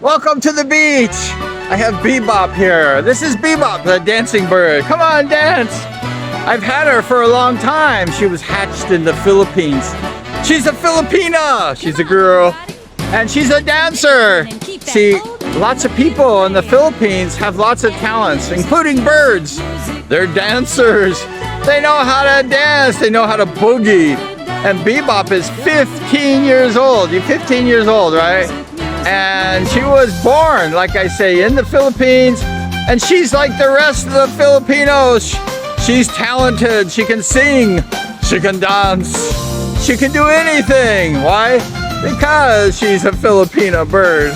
Welcome to the beach. I have Bebop here. This is Bebop, the dancing bird. Come on, dance. I've had her for a long time. She was hatched in the Philippines. She's a Filipina. She's a girl. And she's a dancer. See, lots of people in the Philippines have lots of talents, including birds. They're dancers. They know how to dance. They know how to boogie. And Bebop is 15 years old. You're 15 years old, right? And she was born, like I say, in the Philippines. And she's like the rest of the Filipinos. She's talented. She can sing. She can dance. She can do anything. Why? Because she's a Filipina bird.